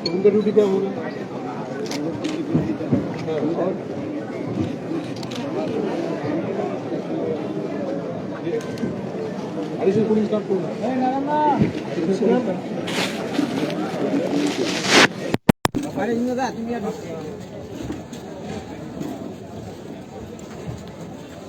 उनका ड्यूटी क्या होगा? एडिशनल पुलिस स्टाफ कौन है?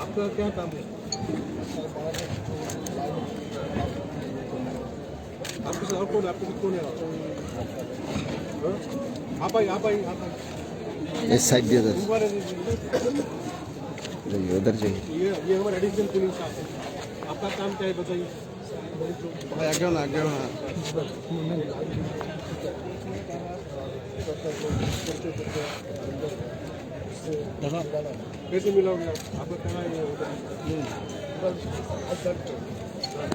आपका क्या काम है? आपके साथ और कौन है? आपके साथ कौन है? आप आई। इस साइड दिया उधर जाइए। ये हमारा एडिशनल पुलिस स्टाफ है। आपका काम क्या है बताइए? आगे होना कैसे मिलोगे? आपका कहाँ है?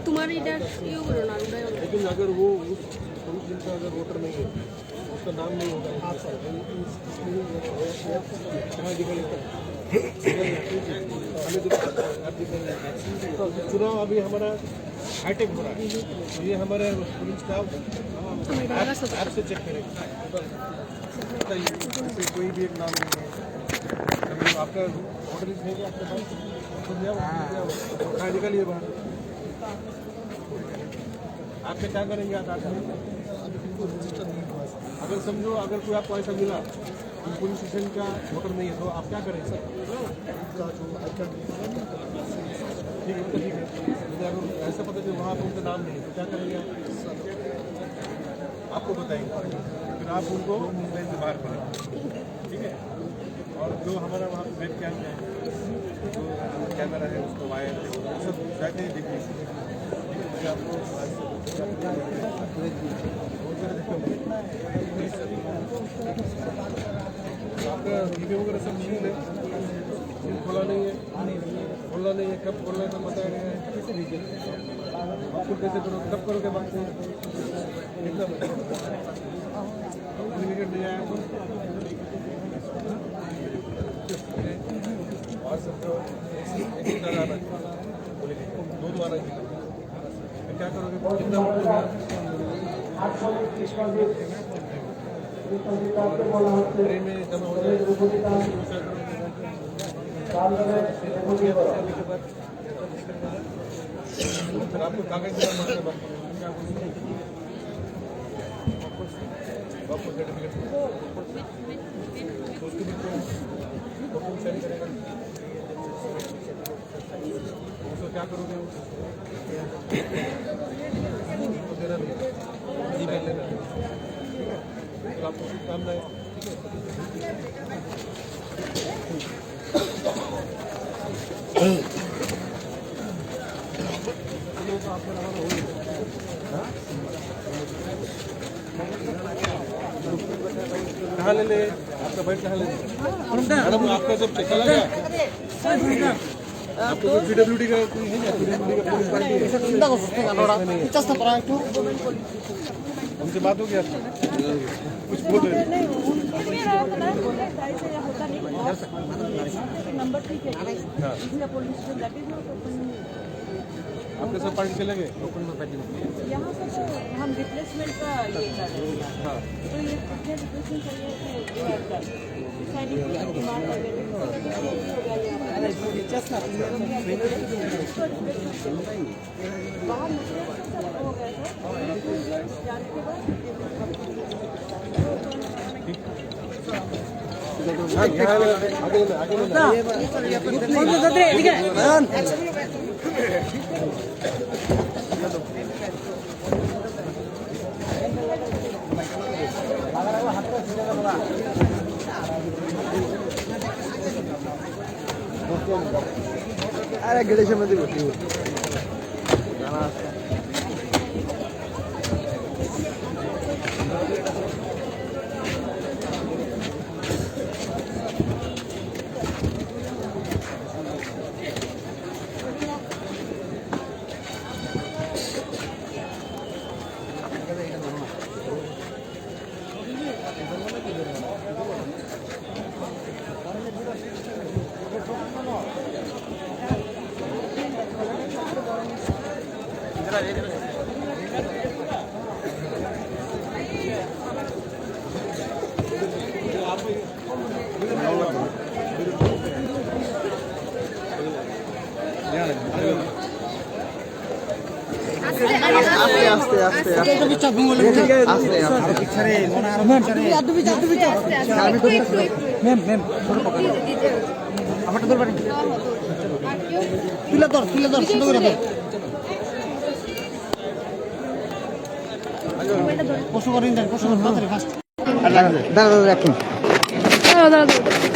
तुम्हारी इधर ये करो ना, लेकिन अगर वो उस जिनका अगर वोटर नहीं है, उसका नाम नहीं होगा, चुनाव अभी हमारा हाईटेक हो रहा है, तो ये हमारे पुलिस स्टाफ ऐप से चेक करेगा। कोई भी एक नाम नहीं है, आपका वोटर लिस्ट है आपके पास, निकालिए बाहर। आपके क्या करेंगे? आप अगर समझो अगर कोई आपको ऐसा मिला पुलिस स्टेशन का वोटर नहीं है, तो आप क्या करेंगे? ठीक है। अगर ऐसा पता चले वहाँ पर उनका नाम नहीं है, तो क्या करेंगे? आपको बताएंगे, फिर आप उनको मुंबई से बाहर करेंगे। ठीक है। और जो हमारा वहाँ पर वेब कैम है, जो कैमरा है, उसका वायर है, सब जाके देखिए। आपको आपका वीडियो वगैरह सब सील है, खोला नहीं है, कब खोलना है तो बताया गया है। आपको कैसे करो, कब करोगे बात से? एकदम लिमिटेड नहीं आया और सब तो एक आना दो आना क्या करोगे? कितना ट्रेन में जमा हो जाए फिर आपको कागज देना पड़ेगा, आपको सर्टिफिकेट उसके भी डॉक्यूमेंट सेंड करेगा। उसको क्या करोगे? देना नहीं, ईमेल लेना, तो आपको काम नहीं। कहाँ ले ले? आपका बैठ कहाँ ले? मैडम आपका सब चला गया? आपको पीडब्ल्यूडी का कोई है क्या? पीडब्ल्यूडी का पुलिस पार्टी है? हमसे बात हो गया? कुछ बोल रहे? आपके सब पार्टी चले गए? यहाँ पर हम रिप्लेसमेंट का ये कर रहे हैं। हाँ, तो ये रिप्लेसमेंट चाहिए अरे गणेश मध्ये होती আস্তে আস্তে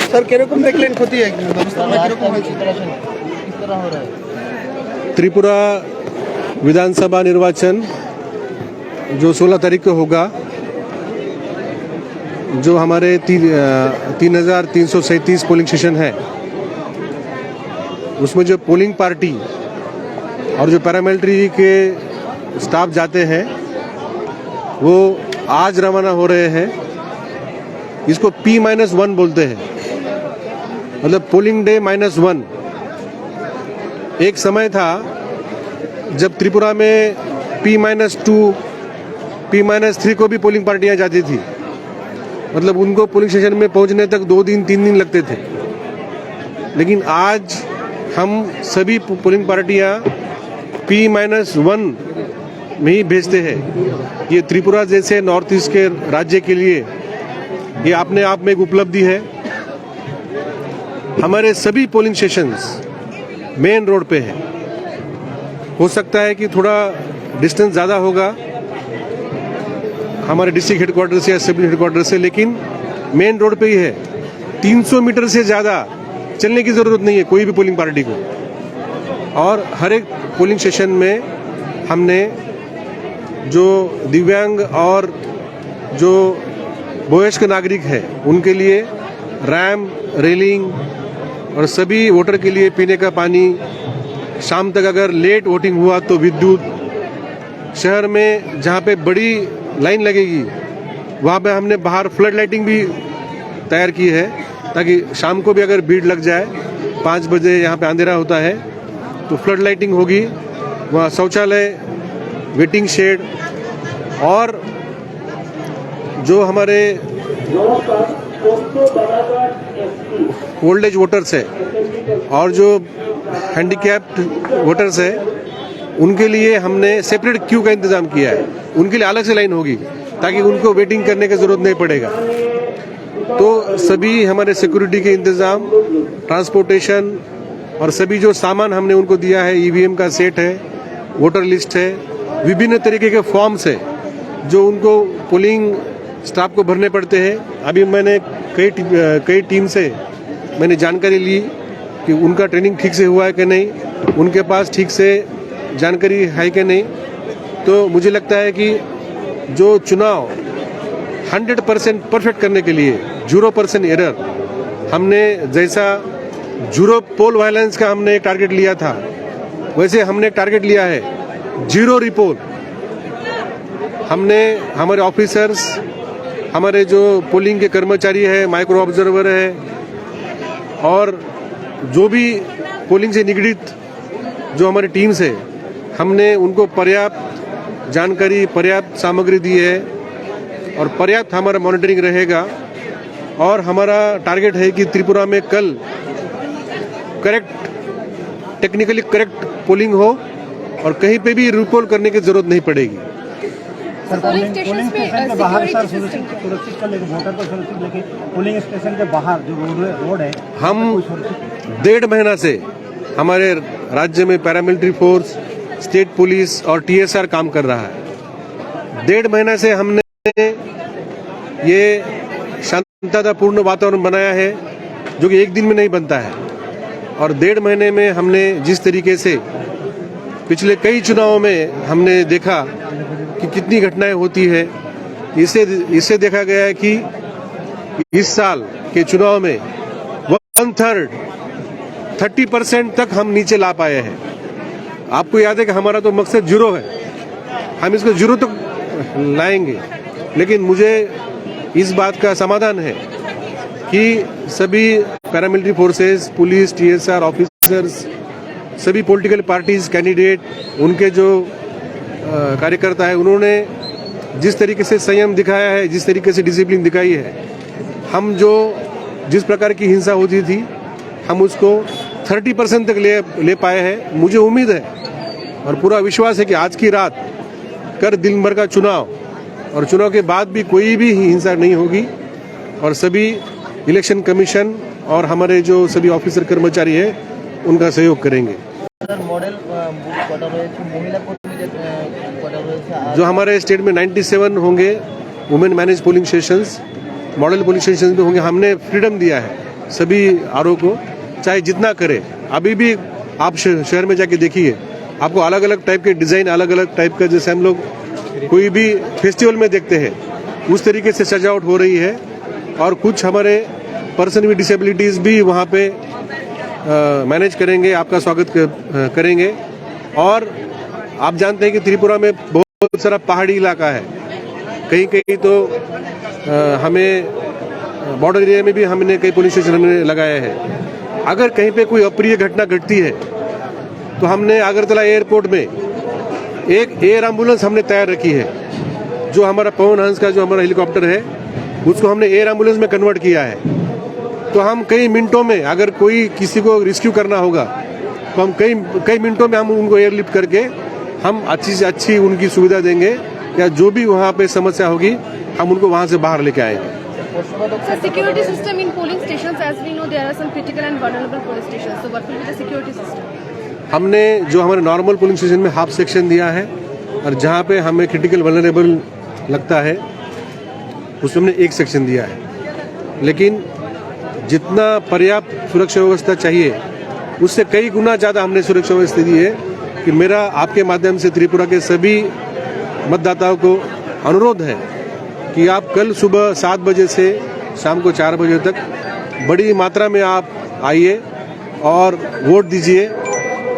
স্যার কিরকম দেখলেন ক্ষতি ব্যবস্থাপনা কিরকম হয়েছে? त्रिपुरा विधानसभा निर्वाचन जो 16 तारीख को होगा, जो हमारे 3,337 पोलिंग स्टेशन है, उसमें जो पोलिंग पार्टी और जो पैरामिलिट्री के स्टाफ जाते हैं वो आज रवाना हो रहे हैं। इसको P-1 बोलते हैं, मतलब पोलिंग डे -1। एक समय था जब त्रिपुरा में P-2, P-3 को भी पोलिंग पार्टियां जाती थी, मतलब उनको पोलिंग स्टेशन में पहुंचने तक 2 दिन 3 दिन लगते थे। लेकिन आज हम सभी पोलिंग पार्टियां P-1 में ही भेजते हैं। ये त्रिपुरा जैसे नॉर्थ ईस्ट के राज्य के लिए ये अपने आप में एक उपलब्धि है। हमारे सभी पोलिंग स्टेशंस मेन रोड पे है। हो सकता है कि थोड़ा डिस्टेंस ज़्यादा होगा हमारे डिस्ट्रिक्ट हेडक्वार्टर से या सब हेडक्वार्टर से, लेकिन मेन रोड पे ही है। 300 मीटर से ज़्यादा चलने की ज़रूरत नहीं है कोई भी पोलिंग पार्टी को। और हर एक पोलिंग स्टेशन में हमने जो दिव्यांग और जो वयस्क नागरिक है उनके लिए रैम्प, रेलिंग और सभी वोटर के लिए पीने का पानी, शाम तक अगर लेट वोटिंग हुआ तो विद्युत, शहर में जहाँ पे बड़ी लाइन लगेगी वहाँ पे हमने बाहर फ्लड लाइटिंग भी तैयार की है, ताकि शाम को भी अगर भीड़ लग जाए, 5 बजे यहाँ पे अंधेरा होता है तो फ्लड लाइटिंग होगी। वहाँ शौचालय, वेटिंग शेड और जो हमारे ओल्ड एज वोटर्स है और जो हैंडीकैप्ड वोटर्स है उनके लिए हमने सेपरेट क्यू का इंतजाम किया है। उनके लिए अलग से लाइन होगी ताकि उनको वेटिंग करने की जरूरत नहीं पड़ेगा। तो सभी हमारे सिक्योरिटी के इंतजाम, ट्रांसपोर्टेशन और सभी जो सामान हमने उनको दिया है, ईवीएम का सेट है, वोटर लिस्ट है, विभिन्न तरीके के फॉर्म्स है जो उनको पोलिंग स्टाफ को भरने पड़ते हैं। अभी मैंने कई टीम से मैंने जानकारी ली कि उनका ट्रेनिंग ठीक से हुआ है कि नहीं, उनके पास ठीक से जानकारी है कि नहीं। तो मुझे लगता है कि जो चुनाव 100% परफेक्ट करने के लिए 0% एरर, हमने जैसा 0 पोल वायलेंस का हमने एक टारगेट लिया था, वैसे हमने एक टारगेट लिया है 0 रिपोल। हमने हमारे ऑफिसर्स, हमारे जो पोलिंग के कर्मचारी है, माइक्रो ऑब्जर्वर है और जो भी पोलिंग से निगडित जो हमारी टीम्स है, हमने उनको पर्याप्त जानकारी, पर्याप्त सामग्री दी है और पर्याप्त हमारा मॉनिटरिंग रहेगा। और हमारा टारगेट है कि त्रिपुरा में कल करेक्ट, टेक्निकली करेक्ट पोलिंग हो और कहीं पे भी रिपोल करने की जरूरत नहीं पड़ेगी। पोलिंग स्टेशन के बाहर सर सुरक्षित कर लेके वोटर को सुरक्षित लेके पोलिंग स्टेशन के बाहर जो रोड है, हम 1.5 महीना से हमारे राज्य में पैरामिलिट्री फोर्स, स्टेट पुलिस और TSR काम कर रहा है। 1.5 महीना से हमने ये शांततापूर्ण वातावरण बनाया है जो कि एक दिन में नहीं बनता है। और 1.5 महीने में हमने जिस तरीके से पिछले कई चुनावों में हमने देखा कि कितनी घटनाएं होती है, इससे देखा गया है कि इस साल के चुनाव में 1/3 30% तक हम नीचे ला पाए हैं। आपको याद है कि हमारा तो मकसद 0 है, हम इसको 0 तक लाएंगे। लेकिन मुझे इस बात का समाधान है कि सभी paramilitary forces, police, TSR officers, सभी पॉलिटिकल पार्टीज, कैंडिडेट, उनके जो कार्यकर्ता है, उन्होंने जिस तरीके से संयम दिखाया है, जिस तरीके से डिसिप्लिन दिखाई है, हम जिस प्रकार की हिंसा होती थी हम उसको 30% तक ले पाए हैं। मुझे उम्मीद है और पूरा विश्वास है कि आज की रात कर दिन भर का चुनाव, और चुनाव के बाद भी कोई भी हिंसा नहीं होगी, और सभी इलेक्शन कमीशन और हमारे जो सभी ऑफिसर कर्मचारी है उनका सहयोग करेंगे। जो हमारे स्टेट में 97 होंगे women manage polling stations, model polling station भी होंगे। हमने फ्रीडम दिया है सभी आरओ को, चाहे जितना करे। अभी भी आप शहर में जाके देखिए, आपको अलग अलग टाइप के डिजाइन, अलग अलग टाइप का, जैसे हम लोग कोई भी फेस्टिवल में देखते हैं उस तरीके से सजावट हो रही है। और कुछ हमारे पर्सन विद डिसेबिलिटीज भी वहाँ पे मैनेज करेंगे, आपका स्वागत करेंगे। और आप जानते हैं कि त्रिपुरा में बहुत सारा पहाड़ी इलाका है, कहीं कहीं तो हमें बॉर्डर एरिया में भी हमने कई पुलिस स्टेशन हमने लगाए हैं। अगर कहीं पे कोई अप्रिय घटना घटती है तो हमने अगरतला एयरपोर्ट में एक एयर एम्बुलेंस हमने तैयार रखी है। जो हमारा पवन हंस का जो हमारा हेलीकॉप्टर है उसको हमने एयर एम्बुलेंस में कन्वर्ट किया है। तो हम कई मिनटों में, अगर कोई किसी को रेस्क्यू करना होगा तो हम कई मिनटों में हम उनको एयरलिफ्ट करके हम अच्छी से अच्छी उनकी सुविधा देंगे, या जो भी वहाँ पे समस्या होगी हम उनको वहाँ से बाहर लेके आएंगे। So security system in polling stations, as we know, there are some critical and vulnerable police stations. So what will be the security system? हमने जो हमारे नॉर्मल पोलिंग स्टेशन में हाफ सेक्शन दिया है, और जहाँ पे हमें क्रिटिकल वल्नरेबल लगता है उसमें हमने एक सेक्शन दिया है। लेकिन जितना पर्याप्त सुरक्षा व्यवस्था चाहिए उससे कई गुना ज़्यादा हमने सुरक्षा व्यवस्था दी है। कि मेरा आपके माध्यम से त्रिपुरा के सभी मतदाताओं को अनुरोध है कि आप कल सुबह 7 बजे से शाम को 4 बजे तक बड़ी मात्रा में आप आइए और वोट दीजिए।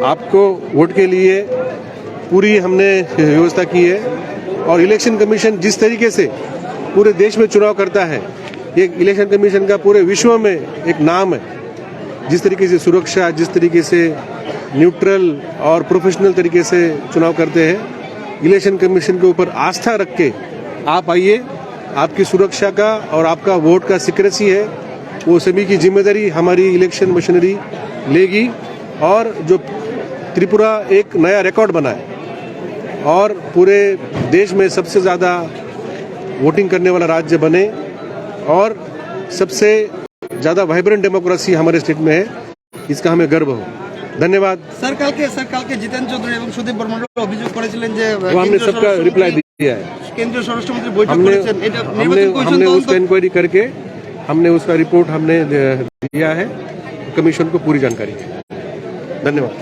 आपको वोट के लिए पूरी हमने व्यवस्था की है, और इलेक्शन कमीशन जिस तरीके से पूरे देश में चुनाव करता है, ये इलेक्शन कमीशन का पूरे विश्व में एक नाम है। जिस तरीके से सुरक्षा, जिस तरीके से न्यूट्रल और प्रोफेशनल तरीके से चुनाव करते हैं, इलेक्शन कमीशन के ऊपर आस्था रख के आप आइए। आपकी सुरक्षा का और आपका वोट का सिक्रेसी है, वो सभी की जिम्मेदारी हमारी इलेक्शन मशीनरी लेगी, और जो त्रिपुरा एक नया रिकॉर्ड बनाए और पूरे देश में सबसे ज़्यादा वोटिंग करने वाला राज्य बने, और सबसे ज़्यादा वाइब्रेंट डेमोक्रेसी हमारे स्टेट में है, इसका हमें गर्व हो। धन्यवाद। স্যার কালকে জিতেন চৌধুরী এবং সুদীপ বর্মন অভিযোগ করেছিলেন যে वो हमने सबका रिप्लाई दिया है। কেন্দ্রীয় স্বরাষ্ট্রমন্ত্রী বৈঠক हमने করেছেন, এটা हमने নির্বাচন কমিশন हमने তদন্ত उसका इंक्वायरी करके हमने उसका रिपोर्ट हमने दिया है कमीशन को पूरी जानकारी। धन्यवाद।